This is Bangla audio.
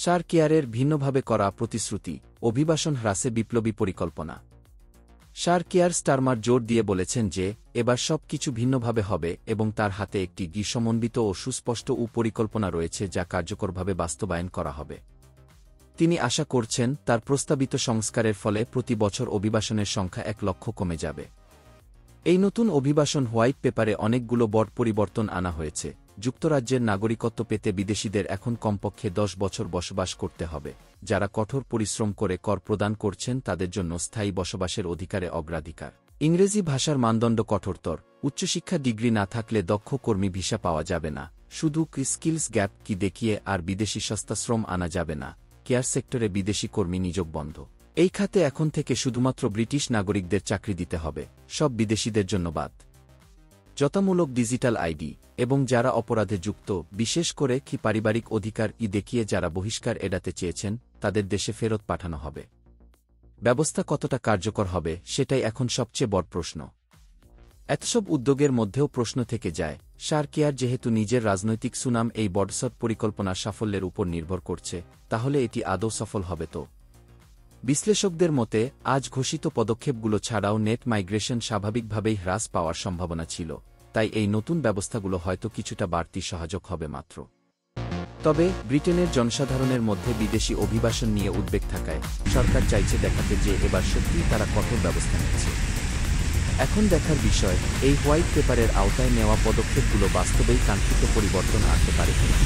সার কেয়ারের ভিন্নভাবে করা প্রতিশ্রুতি, অভিবাসন হ্রাসে বিপ্লবী পরিকল্পনা। সার কেয়ার স্টারমার জোর দিয়ে বলেছেন যে এবার সবকিছু ভিন্নভাবে হবে এবং তার হাতে একটি সমন্বিত ও সুস্পষ্ট পরিকল্পনা রয়েছে যা কার্যকরভাবে বাস্তবায়ন করা হবে। তিনি আশা করছেন তার প্রস্তাবিত সংস্কারের ফলে প্রতি বছর অভিবাসনের সংখ্যা 1 লক্ষ কমে যাবে। এই নতুন অভিবাসন হোয়াইট পেপারে অনেকগুলো বড় পরিবর্তন আনা হয়েছে। যুক্তরাজ্যের নাগরিকত্ব পেতে বিদেশিদের এখন কমপক্ষে 10 বছর বসবাস করতে হবে। যারা কঠোর পরিশ্রম করে কর প্রদান করছেন তাদের জন্য স্থায়ী বসবাসের অধিকারে অগ্রাধিকার। ইংরেজি ভাষার মানদণ্ড কঠোরতর। উচ্চশিক্ষা ডিগ্রি না থাকলে দক্ষ কর্মী ভিসা পাওয়া যাবে না। শুধু স্কিলস গ্যাপ কি দেখিয়ে আর বিদেশি সস্তা শ্রম আনা যাবে না। কেয়ার সেক্টরে বিদেশি কর্মী নিয়োগ বন্ধ। এই খাতে এখন থেকে শুধুমাত্র ব্রিটিশ নাগরিকদের চাকরি দিতে হবে, সব বিদেশিদের জন্য বাদ। যতামূলক ডিজিটাল আইডি এবং যারা অপরাধে যুক্ত, বিশেষ করে পারিবারিক অধিকার দেখিয়ে যারা বহিষ্কার এড়াতে চেয়েছেন তাদের দেশে ফেরত পাঠানো হবে। ব্যবস্থা কতটা কার্যকর হবে সেটাই এখন সবচেয়ে বড় প্রশ্ন। এতসব উদ্যোগের মধ্যেও প্রশ্ন থেকে যায়, সার কেয়ার যেহেতু নিজের রাজনৈতিক সুনাম এই বড়সড় পরিকল্পনার সাফল্যের উপর নির্ভর করছে, তাহলে এটি আদৌ সফল হবে তো? বিশ্লেষকদের মতে আজ ঘোষিত পদক্ষেপগুলো ছাড়াও নেট মাইগ্রেশন স্বাভাবিকভাবেই হ্রাস পাওয়ার সম্ভাবনা ছিল, তাই এই নতুন ব্যবস্থাগুলো হয়তো কিছুটা বাড়তি সহায়ক হবে মাত্র। তবে ব্রিটেনের জনসাধারণের মধ্যে বিদেশি অভিবাসন নিয়ে উদ্বেগ থাকায় সরকার চাইছে দেখাতে যে এবার সত্যিই তারা কঠোর ব্যবস্থা নিচ্ছে। এখন দেখার বিষয় এই হোয়াইট পেপারের আওতায় নেওয়া পদক্ষেপগুলো বাস্তবেই কাঙ্ক্ষিত পরিবর্তন আনতে পারে কিনা।